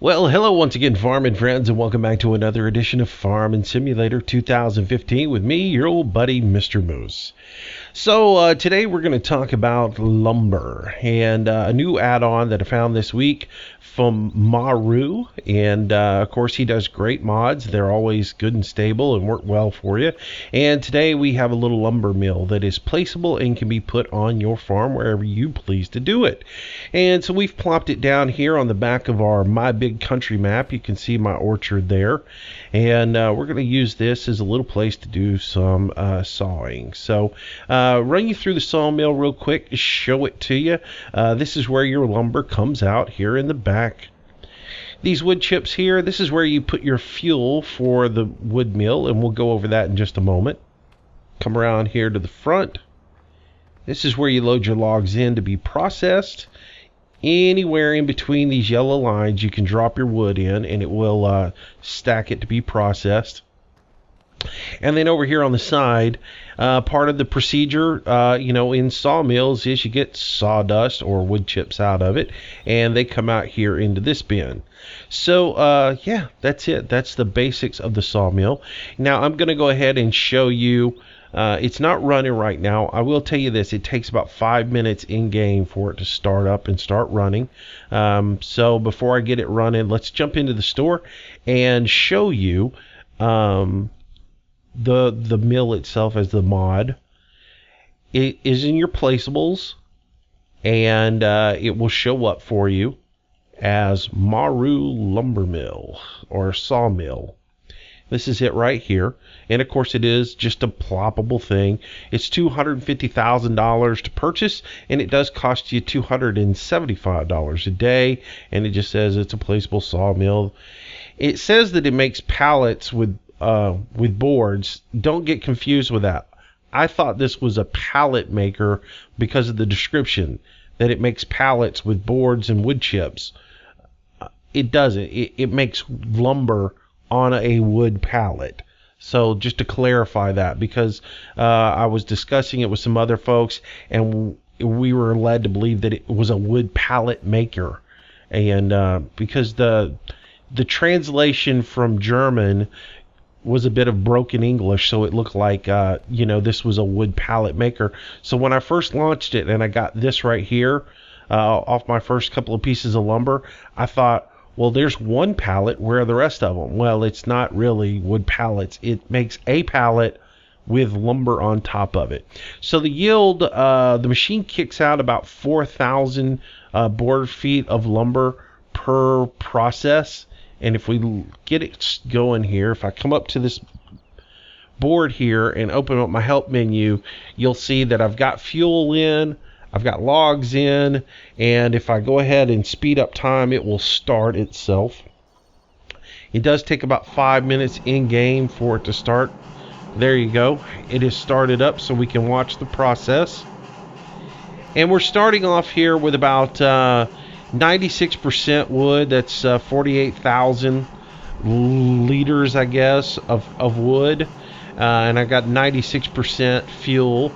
Well, hello once again, farming friends, and welcome back to another edition of Farming Simulator 2015 with me, your old buddy, Mr. Moose. So today we're going to talk about lumber and a new add-on that I found this week from Marhu, and of course he does great mods. They're always good and stable and work well for you. And today we have a little lumber mill that is placeable and can be put on your farm wherever you please to do it. And so we've plopped it down here on the back of our My Big Country map. You can see my orchard there, and we're going to use this as a little place to do some sawing. So run you through the sawmill real quick, show it to you. This is where your lumber comes out here in the back. These wood chips here, this is where you put your fuel for the wood mill, and we'll go over that in just a moment. Come around here to the front. This is where you load your logs in to be processed. Anywhere in between these yellow lines you can drop your wood in, and it will stack it to be processed. And then over here on the side, part of the procedure, in sawmills is you get sawdust or wood chips out of it, and they come out here into this bin. So, yeah, that's it. That's the basics of the sawmill. Now, I'm going to go ahead and show you. It's not running right now. I will tell you this. It takes about 5 minutes in-game for it to start up and start running. So before I get it running, let's jump into the store and show you the mill itself as the mod. It is in your placeables, and it will show up for you as Marhu lumber mill or sawmill. This is it right here, and of course it is just a ploppable thing. It's $250,000 to purchase, and it does cost you $275 a day, and it just says it's a placeable sawmill. It says that it makes pallets with boards. Don't get confused with that. I thought this was a pallet maker because of the description that it makes pallets with boards and wood chips. It doesn't. It makes lumber on a wood pallet. So just to clarify that, because I was discussing it with some other folks, and we were led to believe that it was a wood pallet maker, and because the translation from German was a bit of broken English, so it looked like this was a wood pallet maker. So when I first launched it and I got this right here off my first couple of pieces of lumber, I thought, well, there's one pallet, where are the rest of them? Well, it's not really wood pallets. It makes a pallet with lumber on top of it. So the yield, the machine kicks out about 4,000 board feet of lumber per process. And if we get it going here, if I come up to this board here and open up my help menu, you'll see that I've got fuel in, I've got logs in, and if I go ahead and speed up time, it will start itself. It does take about 5 minutes in game for it to start. There you go. It is started up so we can watch the process. And we're starting off here with about 96% wood. That's 48,000 liters, I guess, of wood. And I got 96% fuel.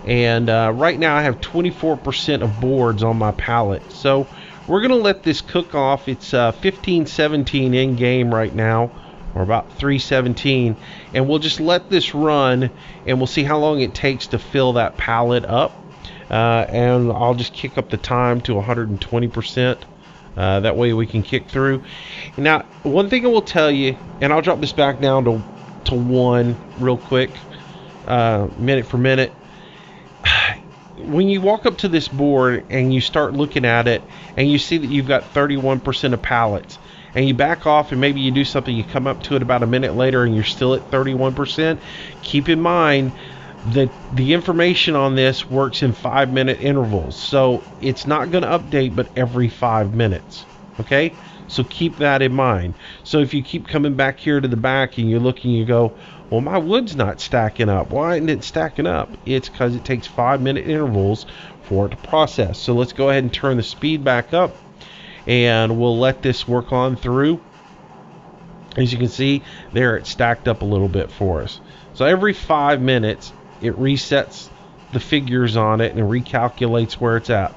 And right now I have 24% of boards on my pallet. So we're going to let this cook off. It's 15:17 in game right now, or about 3:17. And we'll just let this run, and we'll see how long it takes to fill that pallet up. And I'll just kick up the time to 120%. That way we can kick through. Now, one thing I will tell you, and I'll drop this back down to 1 real quick, minute for minute. When you walk up to this board and you start looking at it and you see that you've got 31% of pallets, and you back off and maybe you do something, you come up to it about a minute later and you're still at 31%, keep in mind that the information on this works in 5-minute intervals. So it's not going to update but every 5 minutes. Okay? So keep that in mind. So if you keep coming back here to the back and you look and you go, well, my wood's not stacking up. Why isn't it stacking up? It's because it takes 5-minute intervals for it to process. So let's go ahead and turn the speed back up, and we'll let this work on through. As you can see, there it's stacked up a little bit for us. So every 5 minutes, it resets the figures on it and recalculates where it's at.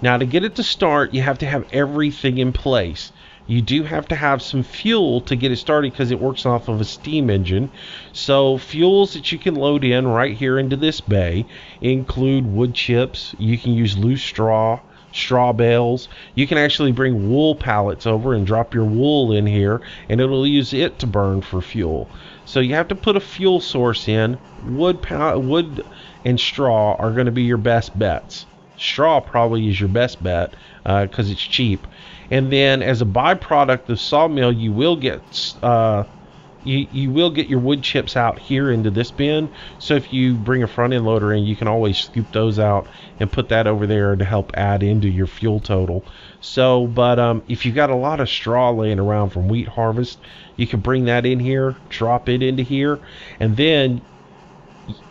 Now, to get it to start, you have to have everything in place. You do have to have some fuel to get it started because it works off of a steam engine. So fuels that you can load in right here into this bay include wood chips. You can use loose straw bales. You can actually bring wool pallets over and drop your wool in here, and it'll use it to burn for fuel. So you have to put a fuel source in. Wood and straw are going to be your best bets. Straw probably is your best bet because it's cheap. And then as a byproduct of sawmill, you will get you will get your wood chips out here into this bin. So if you bring a front end loader in, you can always scoop those out and put that over there to help add into your fuel total. So, but if you've got a lot of straw laying around from wheat harvest, you can bring that in here, drop it into here, and then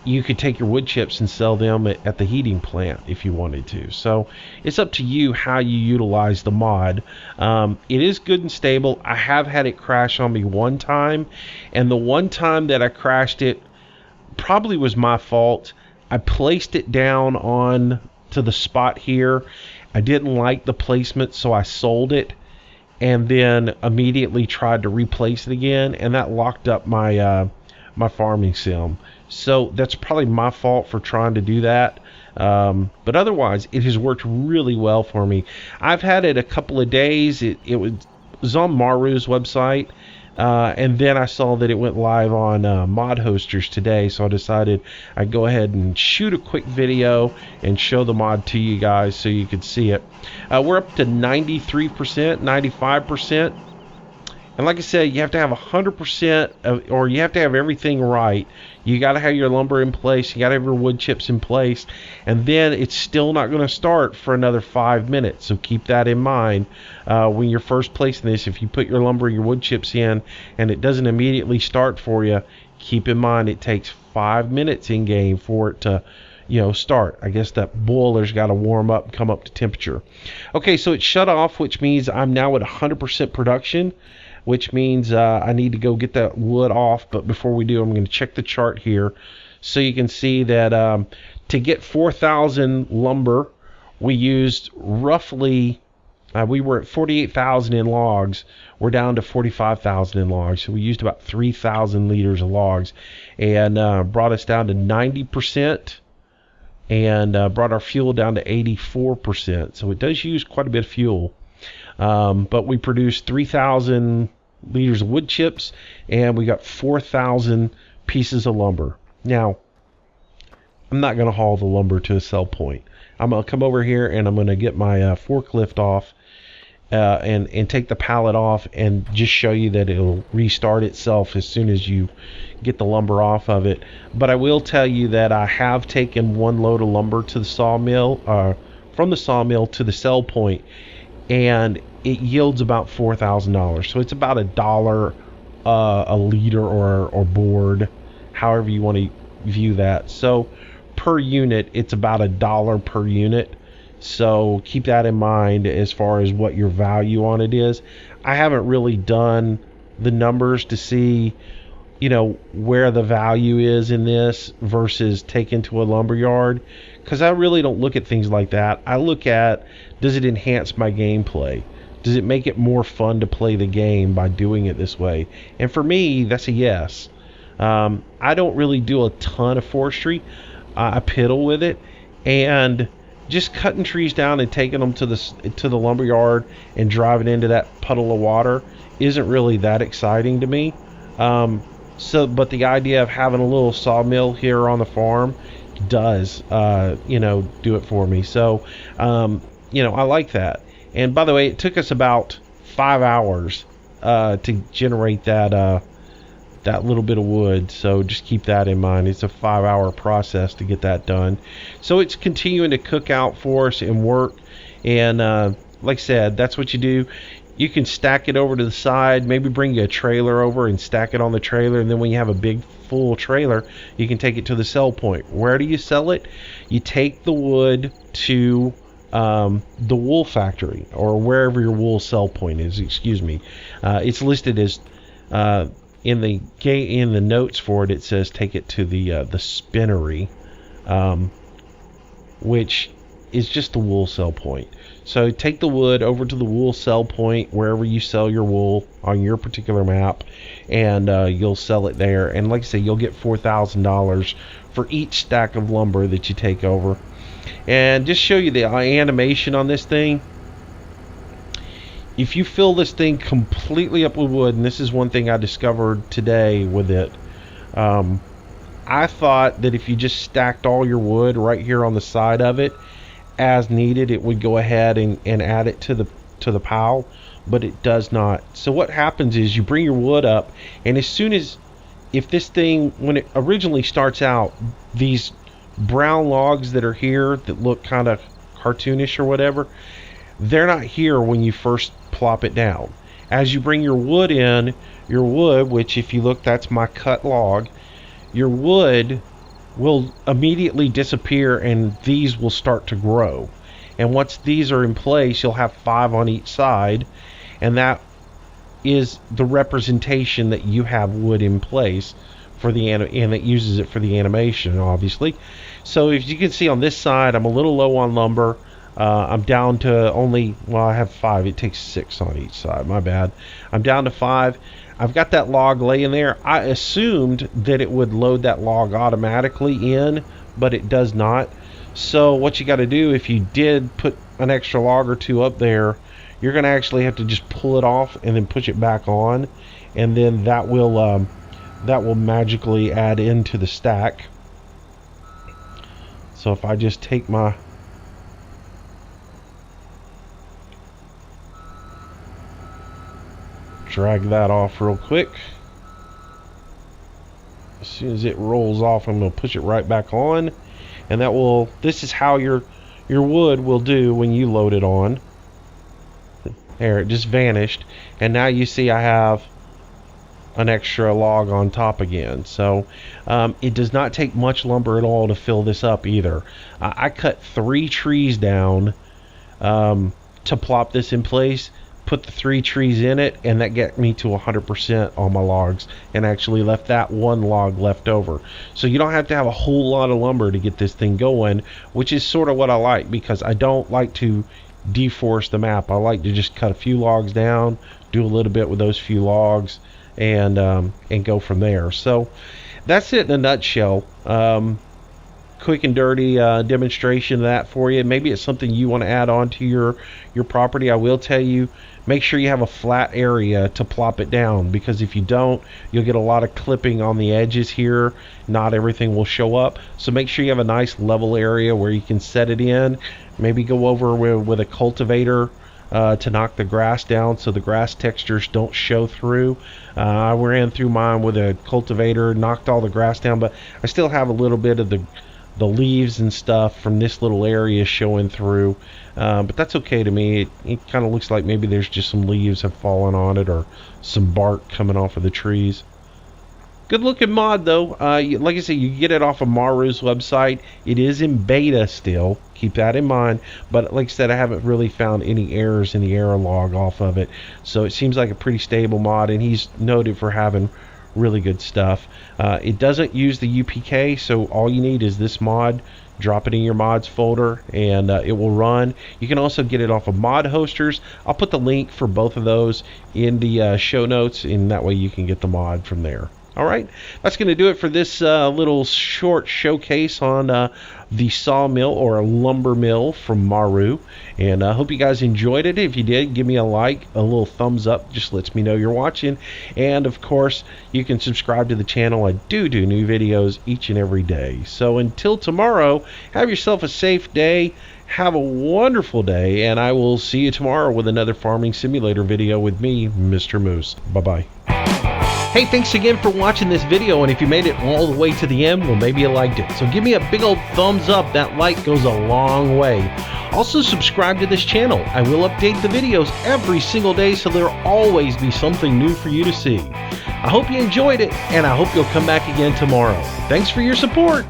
you could take your wood chips and sell them at the heating plant if you wanted to. So it's up to you how you utilize the mod. It is good and stable. I have had it crash on me one time, and the one time that I crashed it probably was my fault. I placed it down on to the spot here. I didn't like the placement, so I sold it and then immediately tried to replace it again, and that locked up my my farming sim. So that's probably my fault for trying to do that. But otherwise, it has worked really well for me. I've had it a couple of days. It was on Marhu's website, and then I saw that it went live on Mod Hosters today, so I decided I'd go ahead and shoot a quick video and show the mod to you guys so you could see it. We're up to 93%, 95%. And like I said, you have to have 100% or you have to have everything right. You got to have your lumber in place. You got to have your wood chips in place. And then it's still not going to start for another 5 minutes. So keep that in mind when you're first placing this. If you put your lumber and your wood chips in and it doesn't immediately start for you, keep in mind it takes 5 minutes in game for it to start. I guess that boiler's got to warm up and come up to temperature. Okay, so it's shut off, which means I'm now at 100% production, which means I need to go get that wood off. But before we do, I'm going to check the chart here so you can see that to get 4,000 lumber, we used roughly, we were at 48,000 in logs. We're down to 45,000 in logs. So we used about 3,000 liters of logs, and brought us down to 90%, and brought our fuel down to 84%. So it does use quite a bit of fuel. But we produced 3,000 liters of wood chips, and we got 4,000 pieces of lumber. Now, I'm not going to haul the lumber to a sell point. I'm going to come over here and I'm going to get my forklift off and take the pallet off and just show you that it'll restart itself as soon as you get the lumber off of it. But I will tell you that I have taken one load of lumber to the sawmill, from the sawmill to the sell point, and it yields about $4,000. So it's about $1 a liter or board, however you want to view that. So per unit, it's about $1 per unit. So keep that in mind as far as what your value on it is. I haven't really done the numbers to see, where the value is in this versus taken to a lumber yard, because I really don't look at things like that. I look at, does it enhance my gameplay? Does it make it more fun to play the game by doing it this way? And for me, that's a yes. I don't really do a ton of forestry. I piddle with it, and just cutting trees down and taking them to the lumber yard and driving into that puddle of water isn't really that exciting to me. But the idea of having a little sawmill here on the farm does, do it for me. So, I like that. And by the way, it took us about 5 hours to generate that little bit of wood. So just keep that in mind. It's a 5-hour process to get that done. So it's continuing to cook out for us and work. And like I said, that's what you do. You can stack it over to the side, maybe bring you a trailer over and stack it on the trailer, and then when you have a big full trailer, you can take it to the sell point. Where do you sell it? You take the wood to the wool factory, or wherever your wool sell point is. It's listed as in the notes for it. It says take it to the spinnery, which is just the wool sell point. So take the wood over to the wool sell point wherever you sell your wool on your particular map, and you'll sell it there. And like I say, you'll get $4,000 for each stack of lumber that you take over. And just show you the animation on this thing. If you fill this thing completely up with wood, and this is one thing I discovered today with it, I thought that if you just stacked all your wood right here on the side of it as needed, it would go ahead and add it to the pile, but it does not. So what happens is you bring your wood up, and as soon as, if this thing, when it originally starts out, these brown logs that are here that look kind of cartoonish or whatever, they're not here when you first plop it down. As you bring your wood in, your wood, which if you look, that's my cut log, your wood will immediately disappear and these will start to grow. And once these are in place, you'll have 5 on each side, and that is the representation that you have wood in place for the and it uses it for the animation, obviously. So if you can see on this side, I'm a little low on lumber. I'm down to only, well, I have 5. It takes 6 on each side. My bad. I'm down to 5. I've got that log laying there. I assumed that it would load that log automatically in, but it does not. So what you got to do, if you did put an extra log or 2 up there, you're going to actually have to just pull it off and then push it back on, and then that will magically add into the stack. So if I just take my drag that off real quick. As soon as it rolls off, I'm going to push it right back on, and that will, this is how your wood will do when you load it on. There, it just vanished, and now you see I have an extra log on top again. So it does not take much lumber at all to fill this up either. I cut 3 trees down to plop this in place, put the 3 trees in it, and that got me to 100% on my logs, and actually left that 1 log left over. So you don't have to have a whole lot of lumber to get this thing going, which is sort of what I like, because I don't like to deforest the map. I like to just cut a few logs down, do a little bit with those few logs, and go from there. So that's it in a nutshell. Quick and dirty demonstration of that for you. Maybe it's something you want to add on to your property. I will tell you, make sure you have a flat area to plop it down, because if you don't, you'll get a lot of clipping on the edges here. Not everything will show up. So make sure you have a nice level area where you can set it in. Maybe go over with a cultivator to knock the grass down so the grass textures don't show through. I ran through mine with a cultivator, knocked all the grass down, but I still have a little bit of the leaves and stuff from this little area showing through, but that's okay to me. It kind of looks like maybe there's just some leaves have fallen on it, or some bark coming off of the trees. Good looking mod though. Like I said, you get it off of Marhu's website. It is in beta still, keep that in mind, but like I said, I haven't really found any errors in the error log off of it, so it seems like a pretty stable mod, and he's noted for having really good stuff. It doesn't use the UPK, so all you need is this mod. Drop it in your mods folder, and it will run. You can also get it off of mod hosters. I'll put the link for both of those in the show notes, and that way you can get the mod from there. Alright, that's going to do it for this little short showcase on the sawmill or a lumber mill from Marhu, and I hope you guys enjoyed it. If you did, give me a like, a little thumbs up, just lets me know you're watching, and of course you can subscribe to the channel. I do new videos each and every day. So until tomorrow, have yourself a safe day, have a wonderful day, and I will see you tomorrow with another farming simulator video with me, Mr. Moose. Bye bye. Hey, thanks again for watching this video, and if you made it all the way to the end, well, maybe you liked it. So give me a big old thumbs up. That like goes a long way. Also, subscribe to this channel. I will update the videos every single day, so there'll always be something new for you to see. I hope you enjoyed it, and I hope you'll come back again tomorrow. Thanks for your support.